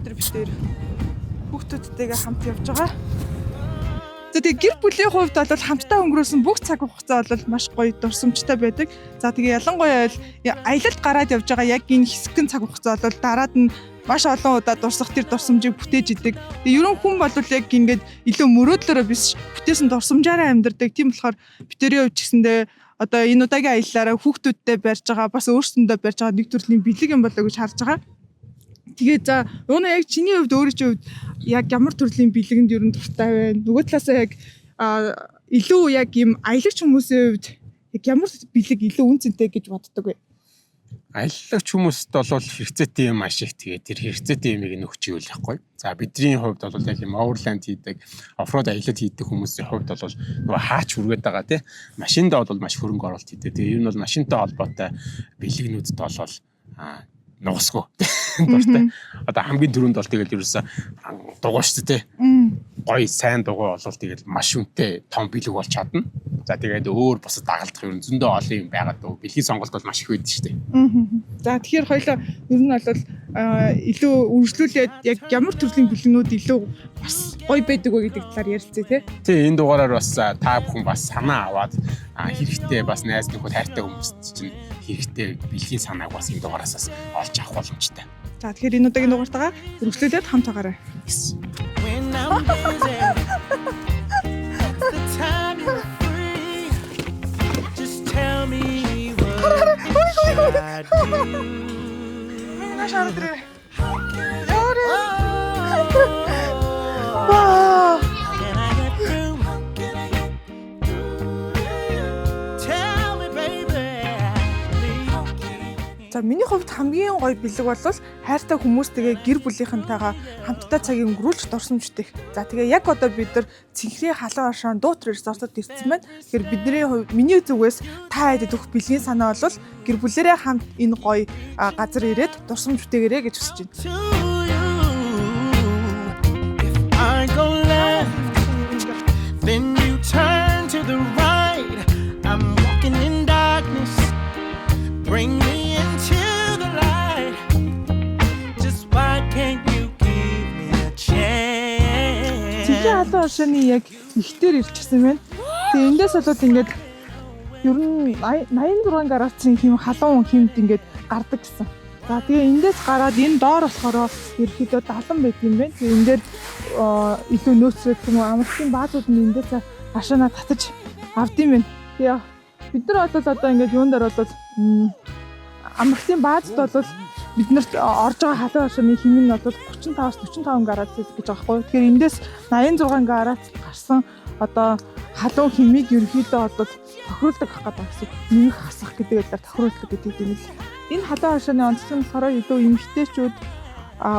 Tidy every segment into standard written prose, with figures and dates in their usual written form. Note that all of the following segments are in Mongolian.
өнөөдөр бид нэр хүүхдүүдтэйгээ хамт явж байгаа. За тэгээ гэр бүлийн хувьд бол хамтдаа өнгөрөөсөн бүх цаг хугацаа бол маш гоё дурсамжтай байдаг. За тэгээ ялангуяа аялалд гараад явж байгаа яг энэ хэсэгэн цаг хугацаа бол дараад нь маш олон удаа дурсах тэр дурсамжийг бүтээж идэг. Тэгээ ерөн хүн бол яг ингээд илүү мөрөөдлөөрөө биш бүтээсэн дурсамжаараа амьдардаг. Тийм болохоор бидний хувьд ч гэсэндээ одоо энэ удаагийн аяллаараа хүүхдүүдтэй барьж байгаа бас өөрсөндөө барьж байгаа нэг төрлийн бэлэг юм болоо гэж харж байгаа. Тэгээ за өнөө яг чиний хувьд өөрийн хувьд яг ямар төрлийн бэлгэнд ер нь дуртай байна? Нөгөө талаасаа яг илүү яг юм аялагч хүмүүсийн хувьд яг ямар бэлэг илүү үн цэнтэй гэж боддог вэ? Аялагч хүмүүст бол хэрэгцээтэй юм ашиг тэгээд тэр хэрэгцээтэй юмыг нөхч ивэл яахгүй. За бидний хувьд бол яг юм Overland хийдэг, оффроуд аялал хийдэг хүмүүсийн хувьд бол нөгөө хаач хүргээд байгаа тий. Машиндаа бол маш хөрөнгө оруулалт хийдэг. Тэгээ энэ бол машинтай холбоотой бэлгнүүдэд бол нугасгүй дуртай. Одоо хамгийн түрүүнд бол тэгэл ерөөсө дугуй шүү дээ. Гоё сайн дугуй болвол тэгэл маш үнэтэй том бэлэг бол чадна. За тэгээд өөр бусад дагалдах юм зөндөө олон юм байгаад дөө. Бэлгийн сонголт бол маш их байдаг шүү дээ. За тэгэхээр хоёлоо ер нь бол илүү үргэлжлүүлээд яг ямар төрлийн бэлгнүүд илүү бас гоё байдаг вэ гэдэг талаар ярилцъя тий. Тий энэ дугаараар бас та бүхэн бас санаа аваад хэрэгтэй бас найз нөхөд хайртай хүмүүст чинь хэрэгтэй бэлгийн санааг бас энэ дугаараас олж авах боломжтой. За тэгэхээр энэ удаагийн дугаартайгаа үргэлжлүүлээд хамт байгаарай. За миний хувьд хамгийн гоё бэлэг бол хайртай хүмүүстэйгээ гэр бүлийнхэнтэйгээ хамтдаа цагийг өнгөрүүлж дурсамжтай. За тэгээ яг одоо бид нар цэнхрийн халуун оршин дуутар резортод ирсэн байна. Тэгэхээр бидний хувьд миний зүгээс та хэд өгөх бэлгийн санаа бол гэр бүлээрээ хамт энэ гоё газар ирээд дурсамж бүтээгээрэй гэж хүсэж байна. Then you turn to the right. I'm walking in darkness. Bring me into the light. Just why can't you give me a chance? Цэнхрийн халуун оршины яг ихтер ирчихсэн байна. Тэгээ эндээс болоод ингээд ер нь 86 градусын хэм халуун хэмт ингээд гардаг гэсэн. За тэгээ эндээс гараад энэ доор болохоор ерөөхдөө 70 байт юм байна. Тэгээ энэ дээр илүү нөөцрөх юм уу амралтын баазууд нь эндээс хашаана татаж авдсан байна. Тэгээ бид нар бол одоо ингээд юун дээр бол амралтын баазд бол биднэрт орж байгаа халуун оршины хэм нь бол 35-аас 45 градус гэж байгаа хгүй. Тэгэхээр эндээс 86 градус гарсан одоо халуун хэмийг ерөөхдөө бол тохируулдаг ах гэдэг гэсэн. Нэмэх хасах гэдэг талаар тохируулдаг гэдэг юм л. Энэ халуун оршины онцлог нь болохоор илүү эмэгтэйчүүд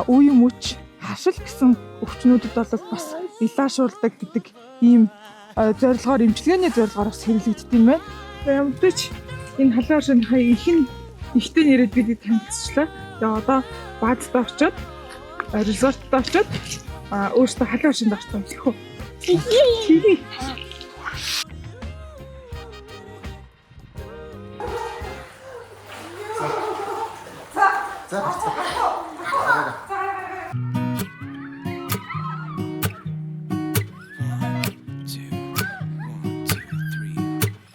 үе мөч хашил гэсэн өвчнүүдэд бол бас илаашуулдаг гэдэг ийм зорилгоор эмчилгээний зорилгоор бас хэрэглэгддэг юм байна. Ямар ч энэ халуун оршиныхаа ихтэй нэрэд бид танилцчлаа. Тэгээ одоо баазтаа очиод резортод очиод өөртөө халуун оршинд орсон юм шиг хөө. Тэгээ.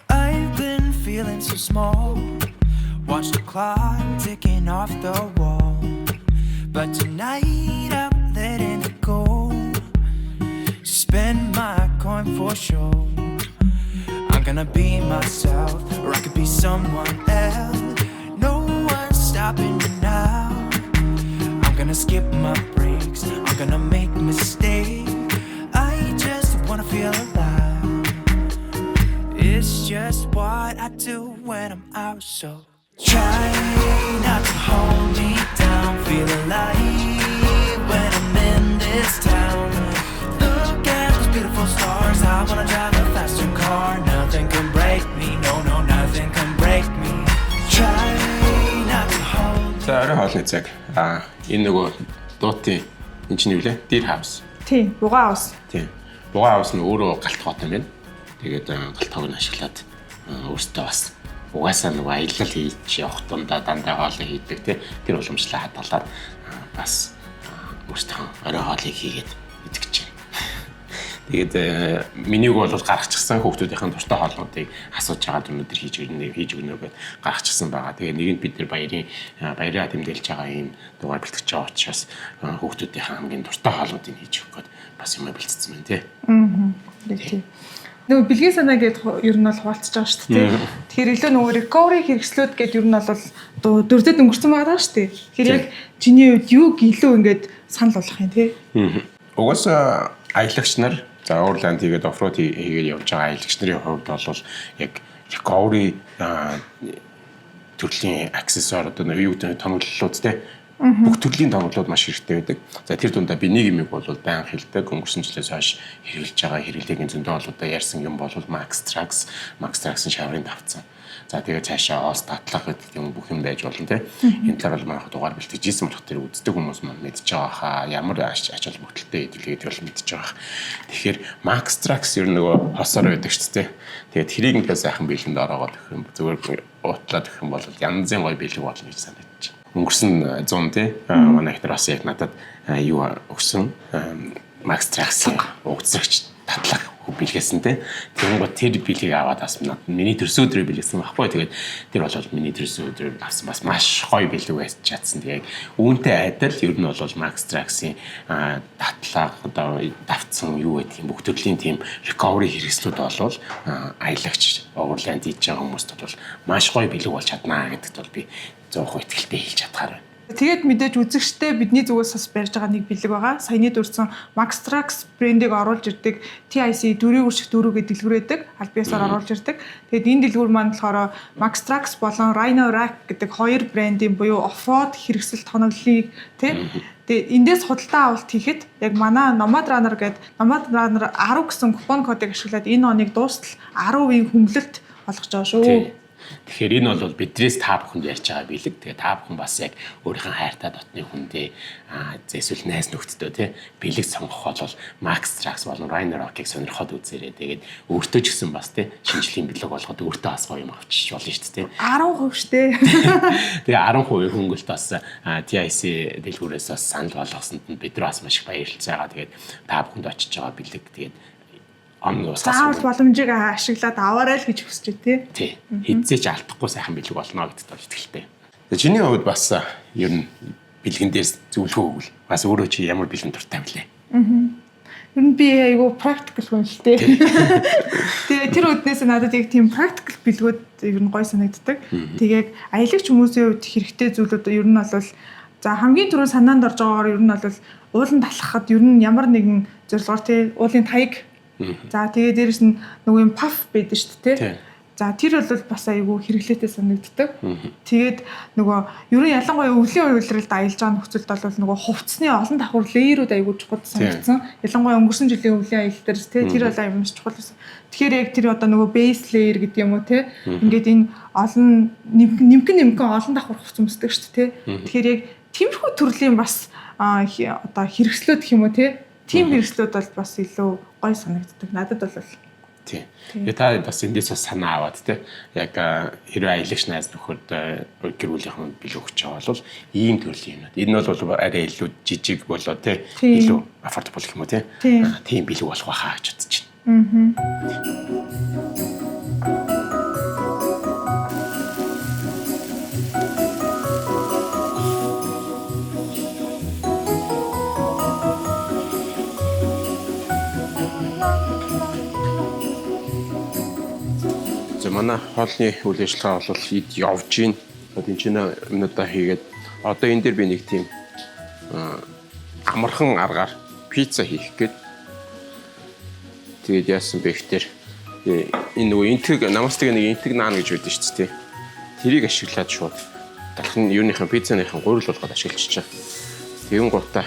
I've been feeling so small. Watch the clock ticking off the wall. But tonight I'm letting it go. Spend my coin for sure. I'm gonna be myself, or I could be someone else. No one's stopping me now. I'm gonna skip my breaks, I'm gonna make mistakes. I just wanna feel alive. It's just what I do when I'm out, so try not to hold me down. Feel alive when I'm in this town. Look at those beautiful stars. I wanna drive a faster car. Nothing can break me, no, no, nothing can break me. Try not to hold. За орой хоолны цаг. Энэ нөгөө дуутын энэ чинь юу лээ? Deer House. Тийм, бугаа ус. Тийм. Бугаа house нь өөрөө галт хот юм байна. Тэгээд галт хог нь ашиглаад өөртөө бас угаасаа нөгөө аялал хийж явах дундаа дандаа хоолой хийдэг тий. Тэр уламжлаа хадгалаад бас өөртөө орой хоолыг хийгээд идэх гэж байна. Тэгээд менюг бол гаргачихсан хүүхдүүдийн дуртай хоолнуудыг асууж байгаа өнөдөр хийж өгнө гэж гаргачихсан байгаа. Тэгээд нэгэнд бид нар баяраа тэмдэглэж байгаа юм дугаар бэлтгэж байгаа учраас хүүхдүүдийн хамгийн дуртай хоолнуудыг хийж өгөх гээд бас юм бэлтцсэн байна тий. Тийм. Нөгөө бэлгийн санаа гэдэг ер нь бол хуваалцж байгаа шүү дээ. Тэгэхээр илүү нөгөө recovery хэрэгслүүд гэдэг ер нь бол дөрөвдөд өнгөрсөн байгаа шүү дээ. Тэгэхээр яг чиний хувьд юуг илүү ингээд санал болгох юм тий. Угаасаа аялагч нар за Уурланд тэгээд оффроуд хийгээд явж байгаа аялагч нарын хувьд бол яг recovery төрлийн аксессуар одоо юу гэдэг тоноглолууд тий. Бүх төрлийн тоноглолууд маш хэрэгтэй байдаг. За тэр дундаа би нэг юмыг бол баян хэлдэг. Өнгөрсөн жилээс хойш хэрэгжилж байгаа хэрэглээгийн зөндөө болоо ярьсан юм бол Max Trax-ын шаврын давцсан. За тэгээд цаашаа оос татлах гэдэг юм бүх юм байж болно тий. Энэ талаар бол манайх дугаар бэлтгэжсэн болох тэр үздэг хүмүүс маань мэдж байгаа хаа ямар ач холбогдолтой хэдүүлээ гэдэг бол мэдж байгаа. Тэгэхээр Max Trax ер нь нөгөө хосоор байдаг шүү дээ. Тэгээд тэрийг ингээ сайхан бэлгэнд ороогоод гэх юм зүгээр уутлаад гэх юм бол янзын гой бэлэг болно гэж санагдаж байна. Өнгөрсөн 100 тий манай ихнэр бас яг надад юу өгсөн Max Trax угцрагч татлах бэлгээсэн тий. Тэгэнгүүт тэр бэлгийг аваад бас миний төрсөн өдрөө бэлгээсэн баггүй. Тэгээд тэр бол миний төрсөн өдрөө авсан бас маш гоё бэлэг байж чадсан. Тэгээд үүнтэй адил ер нь бол Max Trax-ийн татлах одоо давцсан юу гэдэг юм бүх төрлийн тийм recovery хэрэгслүүд бол аялагч Уурланд хийж байгаа хүмүүст бол маш гоё бэлэг болж чаднаа гэдэгт бол би 100% итгэлтэй хэлж чадхаар байна. Тэгээд мэдээж үзэгчтэй бидний зүгээс бас барьж байгаа нэг бэлэг байгаа. Саяны дурдсан Max Trax брендийг оруулж ирдэг TIC 4-4 гэдэг дэлгүүр байдаг. Аль биесээр оруулж ирдэг. Тэгээд энэ дэлгүүр маань болохоор Max Trax болон Rhino Rack гэдэг хоёр брендийн буюу off-road хэрэгсэл тоноглолыг тий. Тэгээд эндээс худалдаа авалт хийхэд яг манай Nomad Runner гэдэг Nomad Runner 10 гэсэн купон кодыг ашиглаад энэ оныг дуустал 10% хөнгөлөлт олгож байгаа шүү. Тэгэхээр энэ бол бидрээс та бүхэнд ярьж байгаа бэлэг. Тэгээ та бүхэн бас яг өөрийнхөө хайртай дотны хүндээ эсвэл найз нөхдөдөө тий бэлэг сонгох бол Max Trax болон Rhino Rack-ыг сонирхоод үзээрэй. Тэгээд өөртөө ч гэсэн бас тий шинжлэхийн бэлэг болгоод өөртөө бас гоё юм авчиж болно шүү дээ. 10% штэ. Тэгээ 10% хөнгөлт бас TIC дэлгүүрээс бас санал болгосонд бид нар бас маш их баярлж байгаа. Тэгээд та бүхэнд очиж байгаа бэлэг тэгээд заавал боломжийг ашиглаад аваарай л гэж хүсэж байна тий. Хэзээ ч алдахгүй сайхан бэлэг болно гэдэгт бол итгэлтэй. Чиний хувьд бас ер нь бэлгэн дээр зөвлөгөө өгвөл бас өөрөө чи ямар бэлгэн дуртай вүлээ? Ер нь би айгүй practical хүн л дээ. Тэгээ тэр үднээс надад яг тийм practical бэлгүүд ер нь гой санагддаг. Тэгээд аялагч хүмүүсийн хувьд хэрэгтэй зүйлүүд ер нь бол за хамгийн түрүү санаанд орж байгаагаар ер нь бол уулан талхахад ер нь ямар нэгэн зорилгоор тий уулын таяг. За тэгээ дээрэс нь нөгөө юм puff байдаг шүү дээ тий. За тэр бол бас айгүй хэрэглээтэй санагддаг. Тэгээд нөгөө ер нь ялангуяа өвлийн үйлрэлд аялж байгаа нөхцөлд бол нөгөө хувцсны олон давхар леерүүд айгүй чухал санагдсан. Ялангуяа өнгөрсөн жилийн өвлийн аялал дээр тий тэр бол аюул маш чухал байсан. Тэгэхээр яг тэр одоо нөгөө base layer гэдэг юм уу тий. Ингээд энэ олон нэмгэн олон давхар хувцс өмсдөг шүү дээ тий. Тэгэхээр яг тиймэрхүү төрлийн бас одоо хэрэгслүүд гэх юм уу тий. Тим хэрэгслүүд бол бас илүү гоё санагддаг. Надад бол тий. Та бас эндээс бас санаа аваад тий. Яг хэрвээ аялагч найз нөхөд гэр бүлийнхэн бэлэг өгч байгаа бол ийм төрлийн юмнууд. Энэ бол арай илүү жижиг болоо тий. Илүү affordable гэх юм уу тий. Тийм бэлэг болох байхаа гэж бодож байна. Манай хоолны үйл ажиллагаа бол эд явж гин. Тэнцэнэ өмнөдөө хийгээд одоо энэ дээр би нэг тийм амархан аргаар пицца хийх гээд тэгээд яасан бэ гэхээр энэ нөгөө энтэг намастыг нэг энтэг наан гэж байдаг шүү дээ. Тэрийг ашиглаад шууд талхын юуныхын пиццаныхын гурил болгоод ашиглаж чаа. Тэгэн гутаа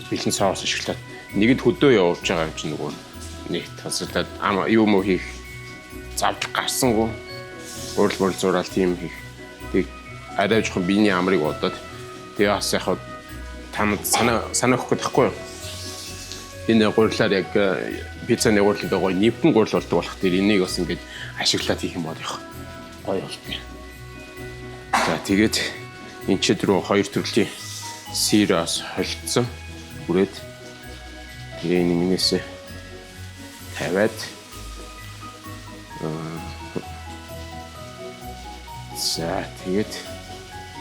бэлэн соус ашиглаад нэгэд хөдөө явуулж байгаа юм чинь нөгөө нэг тасалдаад юу муу хийх завд гарсангүй урал зураал тийм хийх. Тэг арай жоохон биений амрыг бодоод тэгээ бас яг тамд санаа өгөх гэхгүй юу. Энэ гурилаар яг пиццаны гурилд гоё нэвхэн гурил болдог болох тэр энийг бас ингэж ашиглаад хийх юм бол их гоё болтгоо. За тэгээд энэ ч рүү хоёр төрлийн сироос холцсон. Хүрээд тэгээ нэгнээсээ тавиад за тэгээд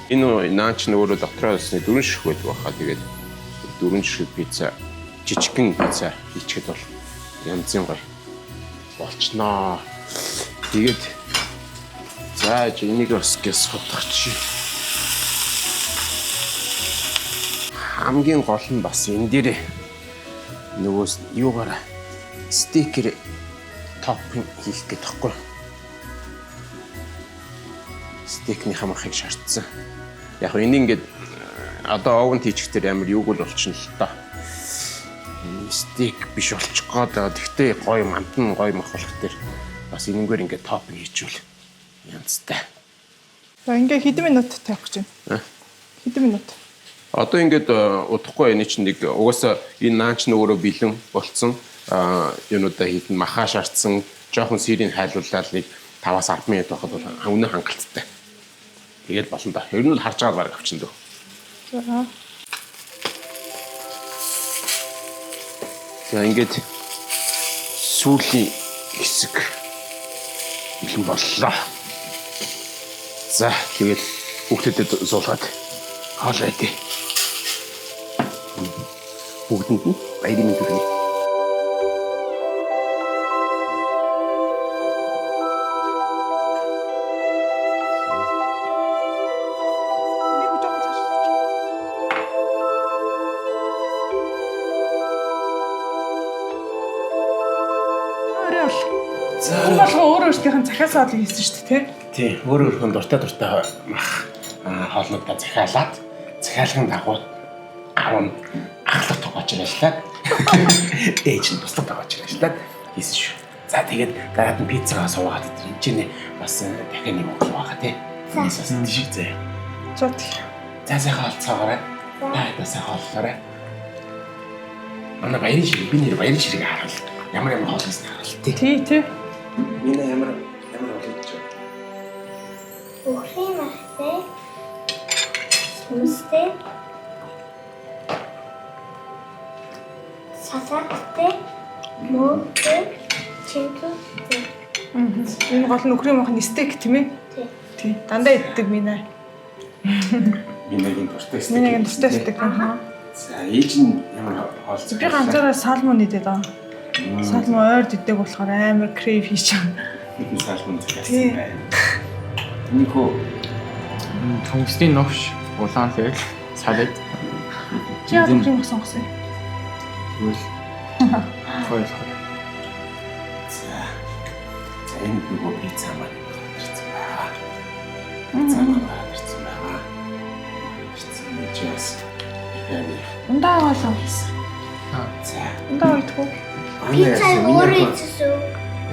энэ наач нөгөө дотроос 4 ширхэг байдаг баха. Тэгээд 4 ширхэг пицца жижигхэн пицца хийчихэд бол янзын гоё болчихноо. Тэгээд за энийг бас гэс суудагч. Хамгийн гол нь бас энэ дээр нөгөөс юугаараа стикер топпинг хийх гэдэг таахгүй. Стикний хамахыг шаардсан. Яг нь ингээд одоо овн тийчгтэр амар юуг л болчихно л та. Стик биш болчих гээд байгаа. Тэгтээ гоё мантан гоё мах болох тэр бас энэнгээр ингээд топпинг хийчихвэл янзтай. За ингээ хэдэн минут тавих гэж байна? Хэдэн минут? Одоо ингээд удахгүй энэ чинь нэг угаасаа энэ наанч нөгөөрөө бэлэн болцсон юунуудаа хийх нь махаа шаардсан жоохон сирийн хайлуулаад нэг 5-10 минут байхад бол өнөө хангалттай. Тэгээд болно да. Ер нь л харж байгаа баг авчин дөө. За. За ингээд сүүлийн хэсэг бэлэн боллоо. За тэгээд бүгдэд суулгаад хоолой идэ. Бүгдэнд нь баярын хүргэе. Өөрөө өөртөөхөн захиас хоол хийсэн шүү дээ, тий. Өөр өөрхөн дуртай мах хоолнуудаа захиалаад захиалгын дагуу аав нь ахлах тогооч ажиллаад ээж нь туслах тогооч ажиллаад хийсэн шүү. За тэгээд дараад нь пиццагаа суугаад энэ чинь бас дахиад нэг уух байгаа тий. Нийсээс тийш зэ. За тий. За сайхан олцоогоорой. Та сайхан оллоорой. Манай баярын ширэг, би нэр баярын ширэг харуул. Ямар хоол хийсэн харуул тий. Тий. Миний ямар олж байна. Өхрийн махтай сүнстэй салаттай мөөтэй чимчтэй. Энэ гол нь өхрийн махны стейк тийм ээ? Тий. Дандаа иддэг минь. Минийгийн дуртай стейк. Минийгийн дуртай стейк. За ээж нь ямар хоол. Би ганцаараа салмон идэв даа. Салмон ойрд иддэг болохоор амар крейв хийж байгаа. Салмон зүгээс байна. Нико томсдын новш улаан лэг салат. Чи яа юм сонгосон? Үл. Хойл. За энэ нөгөө пицца маань ирсэн байна. Пицца маань ирсэн байна. Чиэс. Ундаа болоо. За. Ундаа идэх үү? Пицца өөрөө идсэн.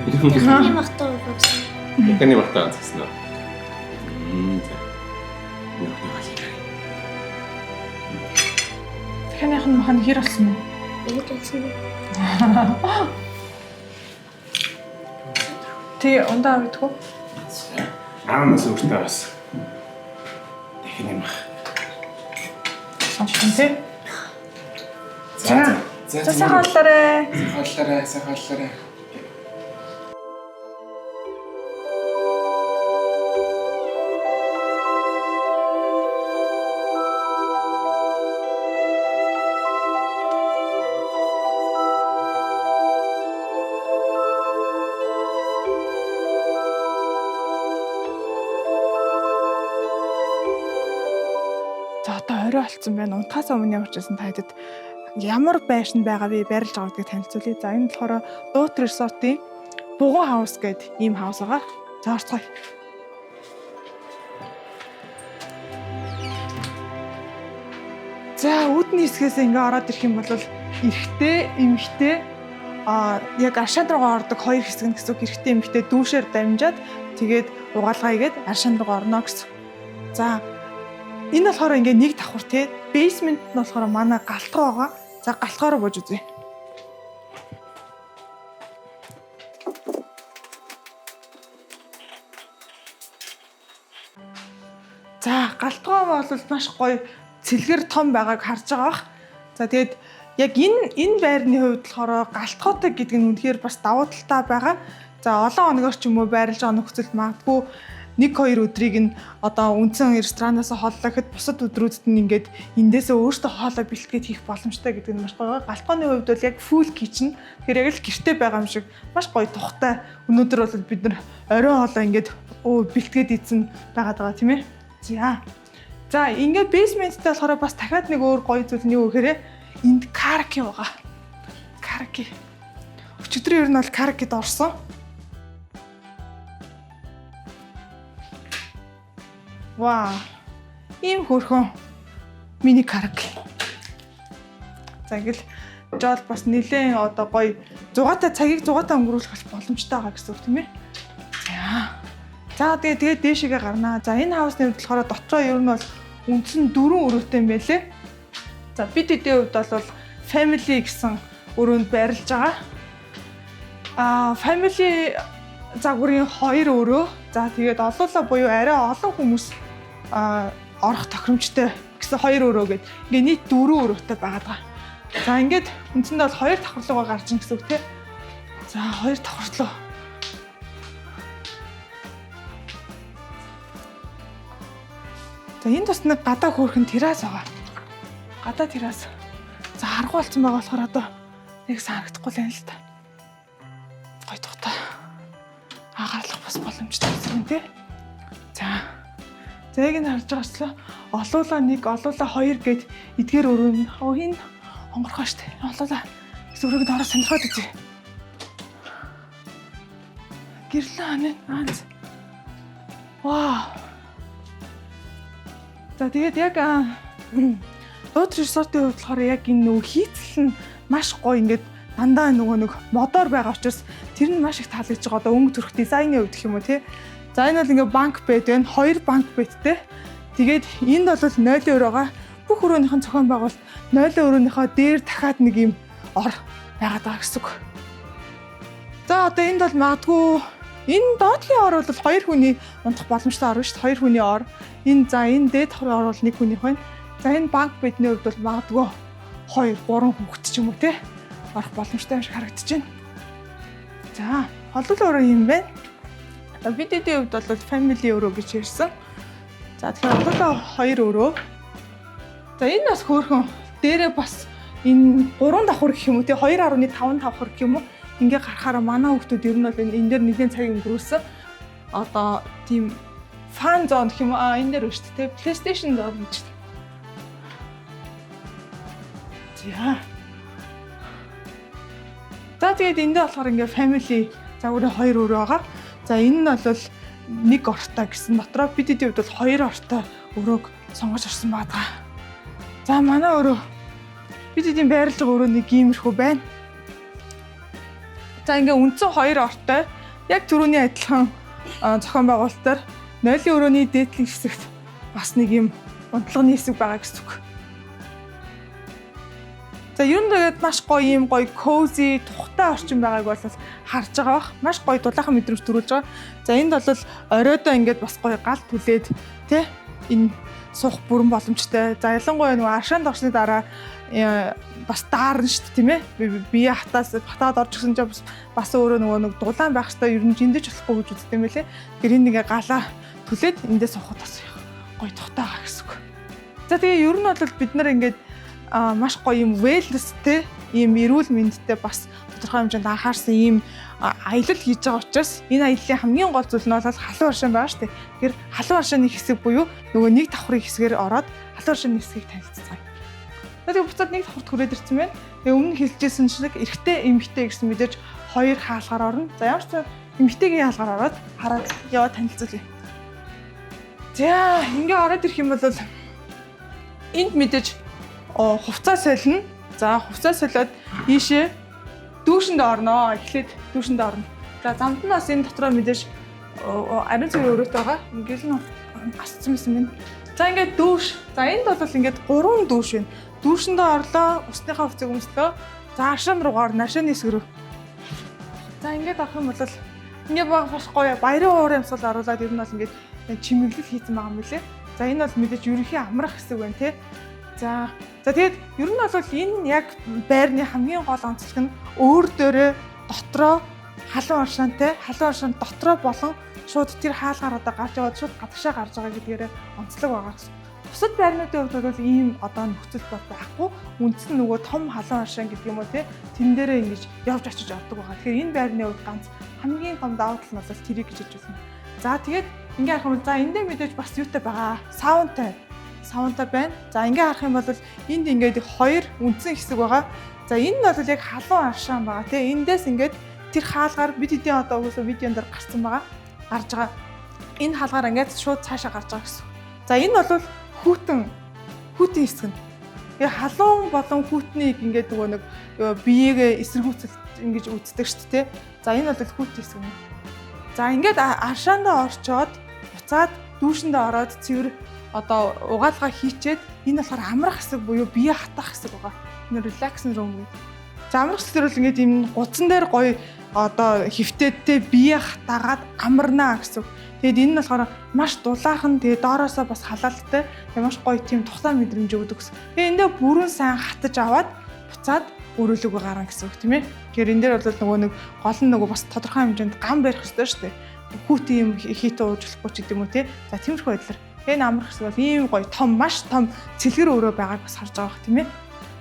Эхний махтай болсон. Эхний махтай гэсэн үү? Танайх нь маханд хэр болсон бэ? Энд болсон. Тий, ундаа идэх үү? Аамаас өөртөө бас. Эхний мах. Сонхон тий. За. Сайхан болоорой. Сайхан. За одоо орой болцсон байна. Унтахаас өмнө ямар ч байсан таадаг ямар байшин байгаа вэ? Барилж байгаа гэдгийг танилцуулъя. За энэ болохоор Дуут Resort-ийн Бугун хаус гэдэг ийм хаус байгаа. За орцгоё. За үүдний хэсгээс ингээ ороод ирэх юм бол эрэгтэй, эмэгтэй яг аршаанд руугаа ордог хоёр хэсэг нь гэсэн үг. Эрэгтэй, эмэгтэй дүүшээр дамжаад тэгээд угаалгаа игээд аршаанд руугаа орно гэсэн. За энэ болохоор ингээ нэг давхар тий. Basement нь болохоор манай галтгоо байгаа. За галтгоо руу бууж үзье. За галтгоо бол маш гоё цэлгэр том байгааг харж байгаа бах. За тэгээд яг энэ байрны хувьд болохоор галтгоотой гэдэг нь үнэхээр бас давуу талтай байгаа. За олон хоногор ч юм уу байрлаж байгаа нөхцөлд магадгүй 1-2 өдрийг нь одоо үндсэн ресторанаас хооллоо гэхэд бусад өдрүүдэд нь ингээд эндээсээ өөртөө хоолоо бэлтгээд хийх боломжтой гэдэг нь маш гоё. Галтгооны хувьд бол яг full kitchen. Тэгэхээр яг л гэртээ байгаа юм шиг маш гоё тухтай. Өнөөдөр бол бид нар оройн хоолоо ингээд бэлтгээд ийцэн байгаа тийм ээ. За ингээд basement-тэй болохоор бас дахиад нэг өөр гоё зүйл нь юу гэхээр энд караоке байгаа. Караоке. Өчигдөр ер нь бол караокед орсон. Вау. Ийм хөрхөн мини караоке. За ингээл жол бас нэлээд одоо гоё зугаатай цагийг зугаатай өнгөрүүлэх боломжтой байгаа гэсэн үг тийм ээ. За тэгээд дээшээгээ гарнаа. За энэ хаусны хувьд болохоор дотроо ер нь бол үндсэн 4 өрөөтэй юм байлээ. За бид эдийн хувьд бол family гэсэн өрөөнд байрлаж байгаа. Family загварын 2 өрөө. За тэгээд олуулаа буюу арай олон хүмүүс орох тохиромжтой гэсэн 2 өрөө гээд ингээ нийт 4 өрөөтэй байгаа. За ингээд үндсэндээ бол 2 давхарлуугаа гарч ин гэсэн үг тий. За 2 давхарлуу. За энэ тус нэг гадаа хөөрхөн террас байгаа. Гадаа террас. За харгуу болсон байгаа болохоор одоо нэг санагдахгүй л юм л та. Гоё тухтай. Агарлах бас боломжтой гэсэн тий. За яг энэ харж байгаачлаа олуулаа 1, олуулаа 2 гээд эдгээр өрөө нь энэ онгорхоо штэ. Олуулаа зүрхэнд ороо сонирхоод үзье. Гэрлээ анаа. Вау. За тэгээд яг Дууд resort-ийн хувьд болохоор яг энэ нөгөө хийцэл нь маш гоё ингээд дандаа нөгөө нэг модоор байгаа учраас тэр нь маш их таалагдж байгаа. Одоо өнгө төрх дизайны хувьд гэх юм уу тий. За энэ бол ингээд банк бед байна. 2 банк бедтэй. Тэгээд энд бол 0 өрөөгөө бүх өрөөнийхэн зохион байгуулалт 0 өрөөнийхөө дээр дахиад нэг юм ор байгаад байгаа гэсэн үг. За одоо энд бол магадгүй энэ доотлын ор бол 2 хүний унтах боломжтой ор шүү дээ. 2 хүний ор. Энэ за энэ дээд ор бол 1 хүнийх байна. За энэ банк бедний хувьд бол магадгүй 2, 3 хүүхэд ч юм уу те орох боломжтой юм шиг харагдаж байна. За холбол өрөө юм байна. Бид эдийн хувьд бол family өрөө гэж ярьсан. За тэгэхээр холбол 2 өрөө. За энэ бас хөөрхөн дээрээ бас энэ 3 давхар гэх юм уу те 2.5 давхар гэх юм уу ингээ гарахаараа манай хүүхдүүд ер нь бол энэ дээр нэгэн цаг өнгөрүүлсэн. Одоо тийм фан зон гэх юм уу энэ дээр шүү дээ те PlayStation зон гэж. За тэгээд эндээ болохоор ингээ family загварын 2 өрөө байгаа. За энэ нь бол 1 ортой гэсэн дотроо бид эдийн хувьд бол 2 ортой өрөөг сонгож орсон байгаа. За манай өрөө бид эдийн байрлаж байгаа өрөө нэг иймэрхүү байна. За ингээ үндсэн 2 ортой яг түрүүний адилхан зохион байгуулалтаар 0 өрөөний дээдлийн хэсэгт бас нэг юм унтлагын хэсэг байгаа гэсэн үг. За ер нь тэгээд маш гоё юм гоё cozy тухтай орчин байгааг бол харж байгаа бах. Маш гоё дулаахан мэдрэмж төрүүлж байгаа. За энд бол оройдоо ингээд бас гоё гал түлээд тий энэ суух бүрэн боломжтой. За ялангуяа нөгөө аршаанд орсны дараа бас даарна шүү дээ тийм ээ. Бие хатаад орж гисэн чинь бас өөрөө нөгөө нэг дулаан байх хэвээр ер нь жиндэж болохгүй гэж үздэг юм байлээ. Тэр энэ ингээ галаа түлээд эндээ суухад бас гоё тухтай байгаа гэсэн үг. За тэгээ ер нь бол бид нар ингээд маш гоё юм wellnessтэй ийм эрүүл мэндтэй бас тодорхой хэмжээнд анхаарсан ийм аялал хийж байгаа учраас энэ аяллаа хамгийн гол зүйл нь бол халуун аршин байгаа шүү дээ. Тэгэхээр халуун аршины хэсэг буюу нөгөө 1 давхрын хэсгээр ороод халуун аршины хэсгийг танилцуулсан. Тэгээд буцаад 1 давхрт хүрээд ирсэн байна. Тэгээ өмнө хэлжсэн шиг эрэгтэй эмэгтэй гэсэн мэдээж 2 хаалгаар орно. За ямар ч эмэгтэйгийн хаалгаар ороод хараад яваад танилцуулъя. За ингээ ороод ирэх юм бол энд мэдээж хувцас солино. За хувцас солиод ийшээ дүүшинд орноо. Эхлээд дүүшинд орно. За замд нь бас энэ дотроо мэдээж ариун цэвэр өрөөтэй байгаа. Ингээл нь асцсан юм байна. За ингээд дүүш. За энд бол ингээд 3 дүүш байна. Дүүшиндээ орлоо, усныхаа хувцсыг өмслөө. За аршин руугаар нашааны хэсэг рүү. За ингээд авах юм бол ингээд бас гоё баярын уур юмсгал оруулаад ер нь бол ингээд чимэглэл хийсэн байгаа юм билэ. За энэ бол мэдээж ерөнхий амрах хэсэг байна тий. За тэгээд ер нь бол энэ яг байрны хамгийн гол онцлог нь өөр дээрээ дотроо халуун оршин дотроо болон шууд тэр хаалгаар одоо гарч яваад шууд гадагшаа гарч байгаа гэдгээр онцлог байгаа гэсэн. Бусад байрнуудын хувьд бол ийм одоо нөхцөл бол байхгүй. Үндс нь нөгөө том халуун оршин гэдэг юм уу те тэн дээрээ ингэж явж очиж ордог байгаа. Тэгэхээр энэ байрны хувьд ганц хамгийн том давуу тал нь бол тэрийг гэж хэлж байна. За тэгээд ингээ харах юм бол за эндээ мэдээж бас юутай байгаа. Саунтай байна. За ингээ харах юм бол энд ингээд хоёр үндсэн хэсэг байгаа. За энэ нь бол яг халуун аршаан байгаа те. Эндээс ингээд тэр хаалгаар бид хэдийн одоо угсаа видеон дээр гарсан байгаа. Гарч байгаа. Энэ хаалгаар ингээд шууд цаашаа гарч байгаа гэсэн. За энэ бол хүүтэн хэсэг нь. Тэгээ халуун болон хүүтнийг ингээд нөгөө нэг биеэгээ эсэргүүцэлт ингэж үздэг шүү дээ. За энэ бол хүүтэн хэсэг нь. За ингээд аршаандаа орчоод буцаад дүүшэндээ ороод цэвэр одоо угаалгаа хийчээд энэ болохоор амрах хэсэг буюу бие хатах хэсэг байгаа. Энэ relaxing room гэдэг. За амрах хэсгээр бол ингээд юм гуцсан дээр гоё одоо хөвтөдтэй бие хатаагаад амарнаа гэсэн. Тэгэд энэ нь болохоор маш дулаахан тэгээ доороосоо бас халаалттай маш гоё тийм тухтай мэдрэмж өгдөг гэсэн. Тэгээ эндээ бүрэн сайн хатаж аваад буцаад өрөөлөөгөө гарна гэсэн үг тийм ээ. Тэгэхээр энэ дээр бол нөгөө нэг гол нь нөгөө бас тодорхой хэмжээнд гам барих хэрэгтэй шүү дээ. Хүүтэн юм хийтэ уучлахгүй ч гэдэм үү те. За тиймэрхүү байдлаар энэ амрах хэсэг бол ийм гоё том маш том цэлгэр өрөө байгааг бас харж байгаа тийм ээ.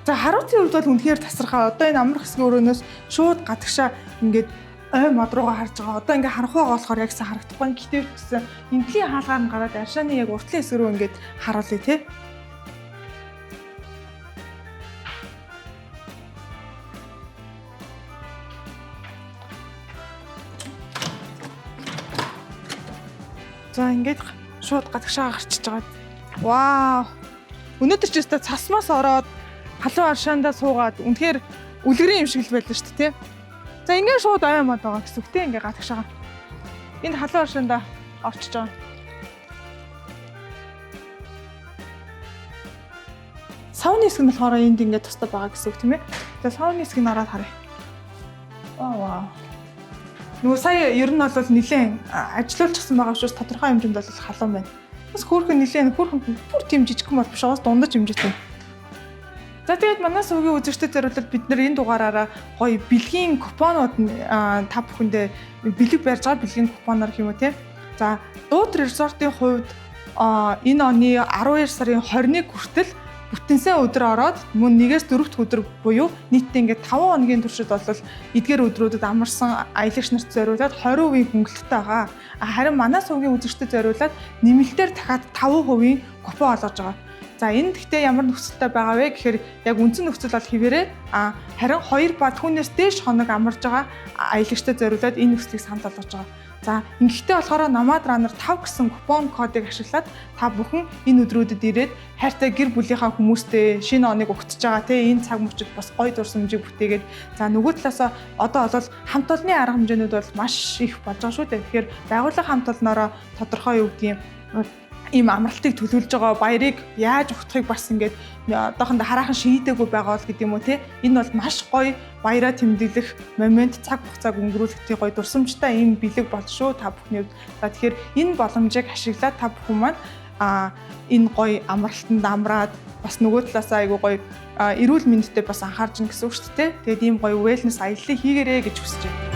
За харуутын хувьд бол үнэхээр тасархаа. Одоо энэ амрах хэсгийн өрөөнөөс шууд гадагшаа ингээд ой мод руугаа харж байгаа. Одоо ингээд харах байгаа болохоор яг сайн харагдахгүй. Гэхдээ гэсэн энтлийн хаалгаар нь гараад аршааны яг уртлын хэсэг рүү ингээд харуулъя те. За ингээд шууд гадагшаа гарчиж байгаа. Вау. Өнөөдөр ч өстой цасмаас ороод халуун аршаандаа суугаад үнэхээр үлгэрийн юм шиг л байлаа шүү дээ. За ингээд шууд аймаад байгаа гэсэн үг те ингээд гадагшаа. Энд халуун аршаандаа орчиж байгаа. Сауны хэсэг нь болохоор энд ингээд тустай байгаа гэсэн үг тийм ээ. За сауны хэсгийг хараад харъя. Вау. Нөгөө сая ер нь бол нэлээд ажилуулчихсан байгаа учраас тодорхой хэмжээнд бол халуун байна. Бас хөөрхөн нэлээд бүр тийм жижигхэн бол биш байгаас дундаж хэмжээтэй. За тэгээд манай сувгийн үзэгчдэд зориулаад бид нэр энэ дугаараараа гоё бэлгийн купонууд та бүхэндээ бэлэг барьж байгаа бэлгийн купоноор юм уу те. За Дууд resort-ийн хувьд энэ оны 12 сарын 21 хүртэл бүтэнсээ өдөр ороод мөн 1-ээс 4 дахь өдөр буюу нийтдээ ингээд 5 хоногийн туршид бол эдгээр өдрүүдэд амарсан аялагч нарт зориулаад 20% хөнгөлөлттэй байгаа. Харин манай сувгийн үзэгчдэд зориулаад нэмэлтээр дахиад 5% купон олгож байгаа. За энэ гэхдээ ямар нөхцөлтэй байгаа вэ гэхээр яг үндсэн нөхцөл бол хിവэрээ харин 2 ба түүнээс дээш хоног амарж байгаа аялагчтай зориулаад энэ нөхцөлийг санал болгож байгаа. За ингэхдээ болохоор Nomad Runner 5 гэсэн купон кодыг ашиглаад та бүхэн энэ өдрүүдэд ирээд хайртай гэр бүлийнхаа хүмүүстэй шинэ оныг өгтөж байгаа те энэ цаг мөчид бас гоё дурсамжийг бүтээгээд за нөгөө талаасаа одоо бол хамт олонны арга хэмжээнүүд бол маш их болж байгаа шүү дээ. Тэгэхээр байгууллага хамт олноороо тодорхой юу гэдгийг ийм амралтыг төлөвлөж байгаа баярыг яаж өгөхийг бас ингээд одоохондоо хараахан шийдээгүй байгаа бол гэдэг юм уу те энэ бол маш гоё баяраа тэмдэглэх момент цаг хугацааг өнгөрүүлэх тий гоё дурсамжтай ийм бэлэг болж шүү та бүхний хувьд. За тэгэхээр энэ боломжийг ашиглаад та бүхэн маань энэ гоё амралтанд амраад бас нөгөө талаасаа айгу гоё эрүүл мэндэд бас анхаарч ин гэсэн үг шүү дээ. Тэгээд ийм гоё wellness аяллаа хийгээрэй гэж хүсэж байна.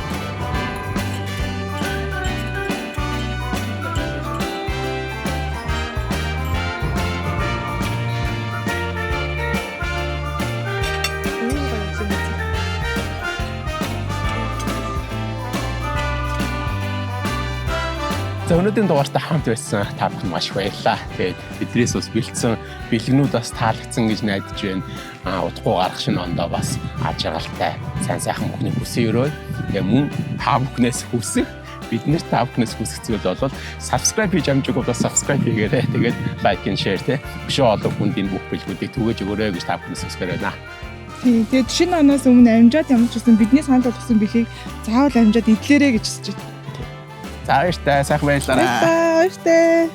За өнөөдрийн дугаартай хамт байсан та бүхэнд маш баярлалаа. Тэгээд биднээс бас бэлдсэн бэлгнүүд бас таалагдсан гэж найдаж байна. Удахгүй гарах шинэ ондоо бас ажигалтай сайн сайхан бүхний хүсэн өрөө. Тэгээд мөн та бүхнээс хүсэх биднээс та бүхнээс хүсэх зүйл бол subscribe хийж амжаагүй бас subscribe хийгээрэй. Тэгээд like and share те. Биш олон хүнд энэ бүх бэлгүүдийг түгээж өгөөрэй гэж та бүхнээс хүсгэр байна. Тэгээд шинэ оноос өмнө амжаад ямар ч гэсэн бидний санал болгосон бэлгийг заавал амжаад идлээрэй гэж хүсэж байна. За баяртай сайхан баярлалаа. Баяртай.